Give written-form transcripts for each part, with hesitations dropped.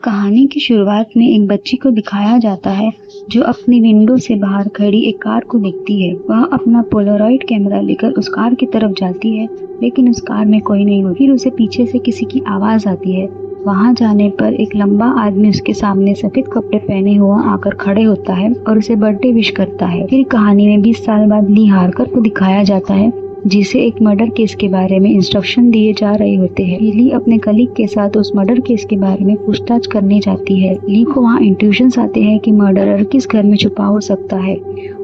कहानी की शुरुआत में एक बच्ची को दिखाया जाता है जो अपनी विंडो से बाहर खड़ी एक कार को देखती है। वह अपना पोलरॉइड कैमरा लेकर उस कार की तरफ जाती है, लेकिन उस कार में कोई नहीं होता। फिर उसे पीछे से किसी की आवाज आती है। वहां जाने पर एक लंबा आदमी उसके सामने सफेद कपड़े पहने हुआ आकर खड़े होता है और उसे बर्थडे विश करता है। फिर कहानी में 20 साल बाद ली हार्कर को दिखाया जाता है, जिसे एक मर्डर केस के बारे में इंस्ट्रक्शन दिए जा रहे होते हैं। ली अपने कलीग के साथ उस मर्डर केस के बारे में पूछताछ करने जाती है। ली को वहाँ इंट्यूशंस आते हैं कि मर्डरर किस घर में छुपा हो सकता है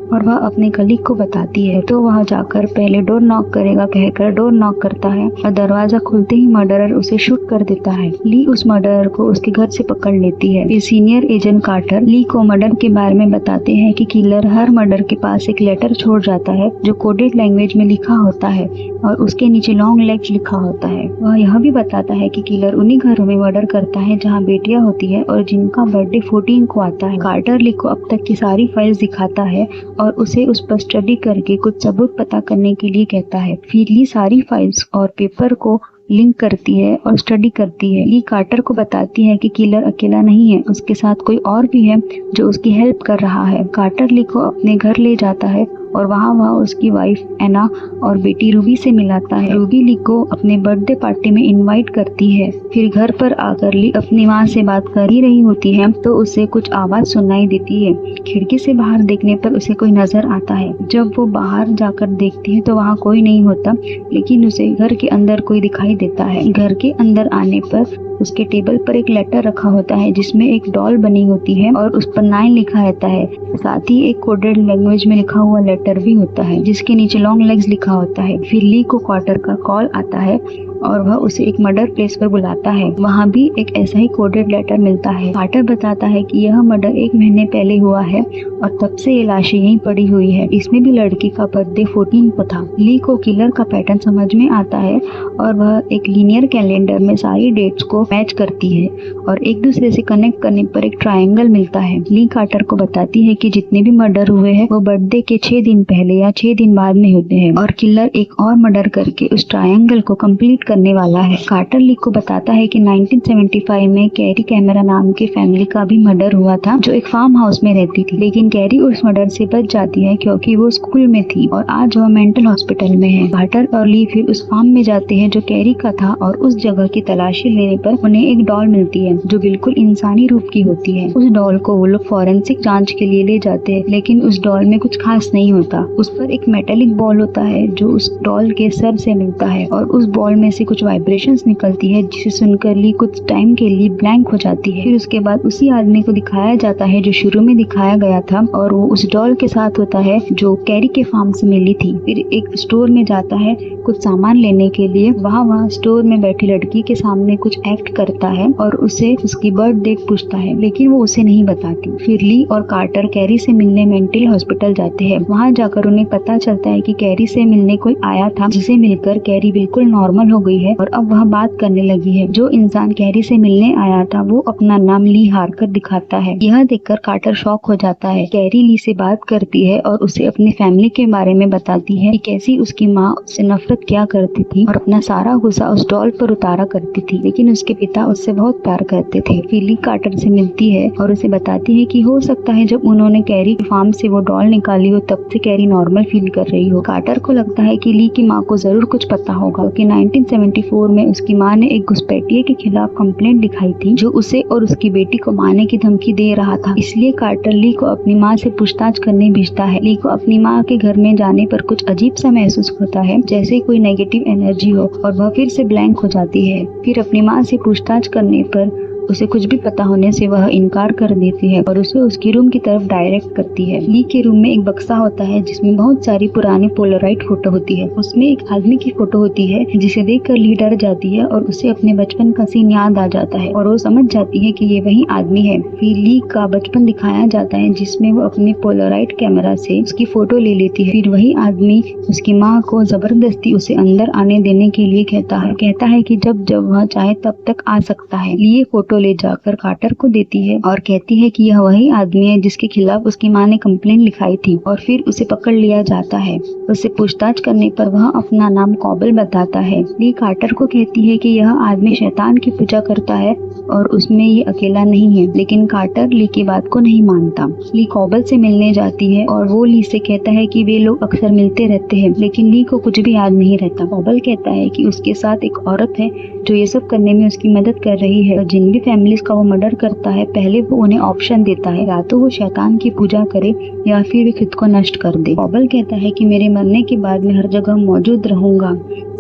और वह अपने कलीग को बताती है। तो वह जाकर पहले डोर नॉक करेगा कहकर डोर नॉक करता है और दरवाजा खुलते ही मर्डरर उसे शूट कर देता है। ली उस मर्डरर को उसके घर से पकड़ लेती है। फिर सीनियर एजेंट कार्टर ली को मर्डर के बारे में बताते हैं कि किलर हर मर्डर के पास एक लेटर छोड़ जाता है जो कोडेड लैंग्वेज में लिखा होता है और उसके नीचे लॉन्ग लेग्स लिखा होता है। वह यह भी बताता है कि किलर उन्हीं घरों में मर्डर करता है जहाँ बेटियां होती है और जिनका बर्थडे 14 को आता है। कार्टर ली को अब तक की सारी फाइल्स दिखाता है और उसे उस पर स्टडी करके कुछ सबूत पता करने के लिए कहता है। फिर ली सारी फाइल्स और पेपर को लिंक करती है और स्टडी करती है। ली कार्टर को बताती है कि किलर अकेला नहीं है, उसके साथ कोई और भी है जो उसकी हेल्प कर रहा है। कार्टर ली को अपने घर ले जाता है और वहाँ वह उसकी वाइफ एना और बेटी रूबी से मिलाता है। रूबी ली को अपने बर्थडे पार्टी में इनवाइट करती है। फिर घर पर आकर ली अपनी माँ से बात कर ही रही होती है तो उसे कुछ आवाज सुनाई देती है। खिड़की से बाहर देखने पर उसे कोई नजर आता है। जब वो बाहर जाकर देखती है तो वहाँ कोई नहीं होता, लेकिन उसे घर के अंदर कोई दिखाई देता है। घर के अंदर आने पर उसके टेबल पर एक लेटर रखा होता है जिसमें एक डॉल बनी होती है और उस पर 9 लिखा रहता है। साथ ही एक कोडेड लैंग्वेज में लिखा हुआ लेटर भी होता है जिसके नीचे लॉन्ग लेग्स लिखा होता है। फिर ली को कार्टर का कॉल आता है और वह उसे एक मर्डर प्लेस पर बुलाता है। वहाँ भी एक ऐसा ही कोडेड लेटर मिलता है। कार्टर बताता है कि यह मर्डर 1 महीने पहले हुआ है और तब से ये लाशें यहीं पड़ी हुई है। इसमें भी लड़की का बर्थडे 14 को था। ली को किलर का पैटर्न समझ में आता है और वह एक लीनियर कैलेंडर में सारी डेट्स को मैच करती है और एक दूसरे से कनेक्ट करने पर एक ट्रायंगल मिलता है। ली कार्टर को बताती है कि जितने भी मर्डर हुए हैं वो बर्थडे के 6 दिन पहले या 6 दिन बाद में होते हैं और किलर एक और मर्डर करके उस ट्रायंगल को कंप्लीट करने वाला है। कार्टर ली को बताता है कि 1975 में कैरी कैमरा नाम के फैमिली का भी मर्डर हुआ था जो एक फार्म हाउस में रहती थी, लेकिन कैरी उस मर्डर से बच जाती है क्योंकि वो स्कूल में थी और आज वह मेंटल हॉस्पिटल में है। कार्टर और ली फिर उस फार्म में जाते हैं जो कैरी का था और उस जगह की तलाशी लेने पर उन्हें एक डॉल मिलती है जो बिल्कुल इंसानी रूप की होती है। उस डॉल को वो लोग फॉरेंसिक जांच के लिए ले जाते हैं, लेकिन उस डॉल में कुछ खास नहीं होता। उस पर एक मेटेलिक बॉल होता है जो उस डॉल के सर से मिलता है और उस बॉल में से कुछ वाइब्रेशंस निकलती है जिसे सुनकर ली कुछ टाइम के लिए ब्लैंक हो जाती है। फिर उसके बाद उसी आदमी को दिखाया जाता है जो शुरू में दिखाया गया था और वो उस डॉल के साथ होता है जो कैरी के फार्म से मिली थी। फिर एक स्टोर में जाता है कुछ सामान लेने के लिए। वहाँ स्टोर में बैठी लड़की के सामने कुछ एक्ट करता है और उसे उसकी बर्थ डेट पूछता है, लेकिन वो उसे नहीं बताती। फिर ली और कार्टर कैरी से मिलने मेंटल हॉस्पिटल जाते हैं। वहाँ जाकर उन्हें पता चलता है कि कैरी से मिलने कोई आया था जिसे मिलकर कैरी बिल्कुल नॉर्मल हो गई है और अब वह बात करने लगी है। जो इंसान कैरी से मिलने आया था वो अपना नाम ली हार्कर दिखाता है। यह देखकर कार्टर शॉक हो जाता है। कैरी ली से बात करती है और उसे अपनी फैमिली के बारे में बताती है कि कैसी उसकी माँ उससे नफरत किया करती थी और अपना सारा गुस्सा उस डॉल पर उतारा करती थी, लेकिन उसके पिता उससे बहुत प्यार करते थे। फिर ली कार्टर से मिलती है और उसे बताती है कि हो सकता है जब उन्होंने कैरी फार्म से वो डॉल निकाली हो तब से कैरी नॉर्मल फील कर रही हो। कार्टर को लगता है कि ली की माँ को जरूर कुछ पता होगा कि 1974 में उसकी माँ ने एक घुसपैठिए के खिलाफ कंप्लेंट दिखाई थी जो उसे और उसकी बेटी को मारने की धमकी दे रहा था। इसलिए कार्टर ली को अपनी माँ से पूछताछ करने भेजता है। ली को अपनी माँ के घर में जाने पर कुछ अजीब सा महसूस होता है, जैसे कोई नेगेटिव एनर्जी हो, और वह फिर से ब्लैंक हो जाती है। फिर अपनी माँ से पूछताछ करने पर उसे कुछ भी पता होने से वह इनकार कर देती है और उसे उसकी रूम की तरफ डायरेक्ट करती है। ली के रूम में एक बक्सा होता है जिसमें बहुत सारी पुरानी पोलराइड फोटो होती है। उसमें एक आदमी की फोटो होती है जिसे देखकर ली डर जाती है और उसे अपने बचपन का सीन याद आ जाता है और वो समझ जाती है कि ये वही आदमी है। फिर ली का बचपन दिखाया जाता है जिसमें वो अपने पोलराइड कैमरा से उसकी फोटो ले लेती है। फिर वही आदमी उसकी माँ को जबरदस्ती उसे अंदर आने देने के लिए कहता है कि जब जब वह चाहे तब तक आ सकता है। ली फोटो फोटो ले जाकर कार्टर को देती है और कहती है कि यह वही आदमी है जिसके खिलाफ उसकी माँ ने कंप्लेंट लिखाई थी और फिर उसे पकड़ लिया जाता है। उससे पूछताछ करने पर वह अपना नाम कॉबल बताता है। ली कार्टर को कहती है कि यह आदमी शैतान की पूजा करता है और उसमें ये अकेला नहीं है, लेकिन कार्टर ली की बात को नहीं मानता। ली कॉबल से मिलने जाती है और वो ली से कहता है कि वे लोग अक्सर मिलते रहते हैं, लेकिन ली को कुछ भी याद नहीं रहता। कॉबल कहता है कि उसके साथ एक औरत है जो ये सब करने में उसकी मदद कर रही है और जिन भी फैमिलीज का वो मर्डर करता है पहले वो उन्हें ऑप्शन देता है, या तो वो शैतान की पूजा करे या फिर वे खुद को नष्ट कर दे। कॉबल कहता है कि मेरे मरने के बाद मैं हर जगह मौजूद रहूंगा,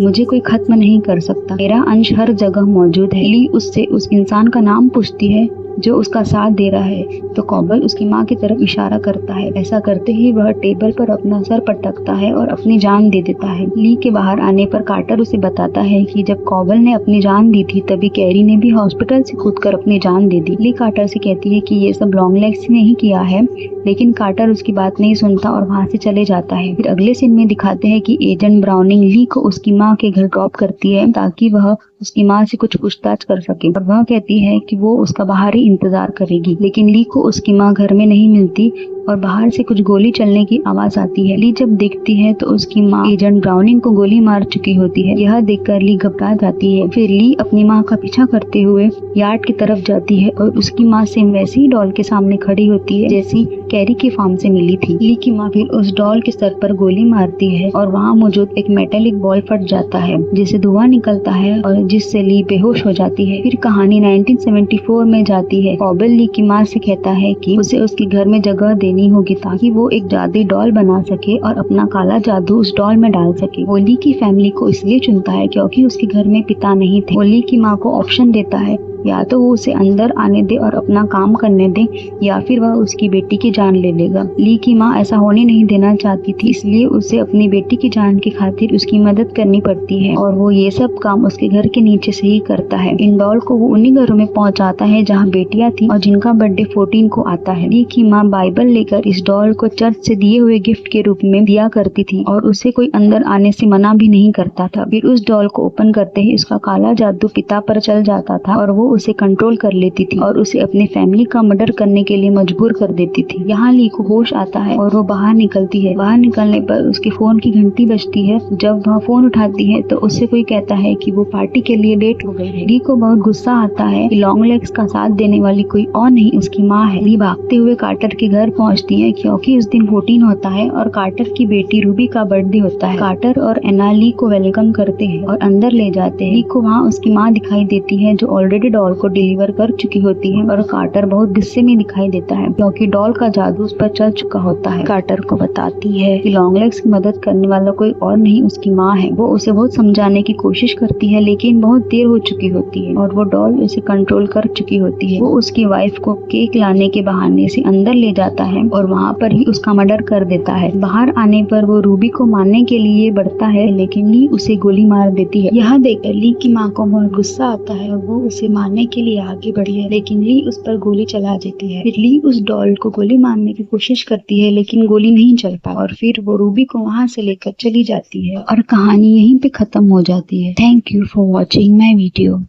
मुझे कोई खत्म नहीं कर सकता, मेरा अंश हर जगह मौजूद है। ली उससे उस इंसान का नाम पूछती है जो उसका साथ दे रहा है, तो कॉबल उसकी माँ की तरफ इशारा करता है। ऐसा करते ही वह टेबल पर अपना सर पटकता है और अपनी जान दे देता है। ली के बाहर आने पर कार्टर उसे बताता है कि जब कॉबल ने अपनी जान दी थी तभी कैरी ने भी हॉस्पिटल से कूदकर अपनी जान दे दी। ली कार्टर से कहती है कि ये सब लॉन्ग लेग्स ने ही किया है, लेकिन कार्टर उसकी बात नहीं सुनता और वहाँ से चले जाता है। फिर अगले सीन में दिखाते हैं कि एजेंट ब्राउनिंग ली को उसकी माँ के घर ड्रॉप करती है ताकि वह उसकी माँ से कुछ पूछताछ कर सके, और वह कहती है कि वो उसका बाहर ही इंतजार करेगी। लेकिन ली को उसकी माँ घर में नहीं मिलती और बाहर से कुछ गोली चलने की आवाज आती है। ली जब देखती है तो उसकी माँ एजेंट ब्राउनिंग को गोली मार चुकी होती है। यह देखकर ली घबरा जाती है। फिर ली अपनी माँ का पीछा करते हुए यार्ड की तरफ जाती है और उसकी माँ सेम वैसी ही डॉल के सामने खड़ी होती है जैसी कैरी के फार्म से मिली थी। ली की माँ फिर उस डॉल के सर पर गोली मारती है और वहाँ मौजूद एक मेटेलिक बॉल फट जाता है जिससे धुआं निकलता है और जिससे ली बेहोश हो जाती है। फिर कहानी 1974 में जाती है। कॉबल ली की माँ से कहता है कि उसे उसके घर में जगह देनी होगी ताकि वो एक जादुई डॉल बना सके और अपना काला जादू उस डॉल में डाल सके। वो ली की फैमिली को इसलिए चुनता है क्योंकि उसके घर में पिता नहीं थे। वो ली की माँ को ऑप्शन देता है, या तो वो उसे अंदर आने दे और अपना काम करने दे या फिर वह उसकी बेटी की जान ले लेगा। ली की माँ ऐसा होने नहीं देना चाहती थी, इसलिए उसे अपनी बेटी की जान की खातिर उसकी मदद करनी पड़ती है और वो ये सब काम उसके घर के नीचे से ही करता है। इन डॉल को वो उन्हीं घरों में पहुंचाता है जहाँ बेटियां थी और जिनका बर्थडे 14 को आता है। ली की माँ बाइबल लेकर इस डॉल को चर्च से दिए हुए गिफ्ट के रूप में दिया करती थी और उसे कोई अंदर आने से मना भी नहीं करता था। फिर उस डॉल को ओपन करते ही उसका काला जादू पिता पर चल जाता था और वो उसे कंट्रोल कर लेती थी और उसे अपनी फैमिली का मर्डर करने के लिए मजबूर कर देती थी। यहाँ ली को होश आता है और वो बाहर निकलती है। बाहर निकलने पर उसके फोन की घंटी बजती है। जब वह फोन उठाती है तो उससे कोई कहता है कि वो पार्टी के लिए लेट हो गई है। ली को बहुत गुस्सा आता है कि लॉन्ग लेग्स का साथ देने वाली कोई और नहीं उसकी माँ है। ली भागते हुए कार्टर के घर पहुँचती है क्योंकि उस दिन 14 होता है और कार्टर की बेटी रूबी का बर्थडे होता है। कार्टर और एना ली को वेलकम करते हैं और अंदर ले जाते हैं। ली को वहाँ उसकी माँ दिखाई देती है जो ऑलरेडी डॉल को डिलीवर कर चुकी होती है और कार्टर बहुत गुस्से में दिखाई देता है क्योंकि डॉल का जादू उस पर चल चुका होता है। कार्टर को बताती है कि लॉन्ग लेग्स की मदद करने वाला कोई और नहीं उसकी माँ है। वो उसे बहुत समझाने की कोशिश करती है लेकिन बहुत देर हो चुकी होती है और वो डॉल उसे कंट्रोल कर चुकी होती है। वो उसकी वाइफ को केक लाने के बहाने से अंदर ले जाता है और वहाँ पर ही उसका मर्डर कर देता है। बाहर आने पर वो रूबी को मारने के लिए बढ़ता है लेकिन ली उसे गोली मार देती है। यह देखकर ली की माँ को बहुत गुस्सा आता है और वो उसे मारने के लिए आगे बढ़ी है लेकिन ली उस पर गोली चला देती है। फिर ली उस डॉल को गोली मारने की कोशिश करती है लेकिन गोली नहीं चल पाती और फिर वो रूबी को वहाँ से लेकर चली जाती है और कहानी यहीं पे खत्म हो जाती है। Thank you for watching my video.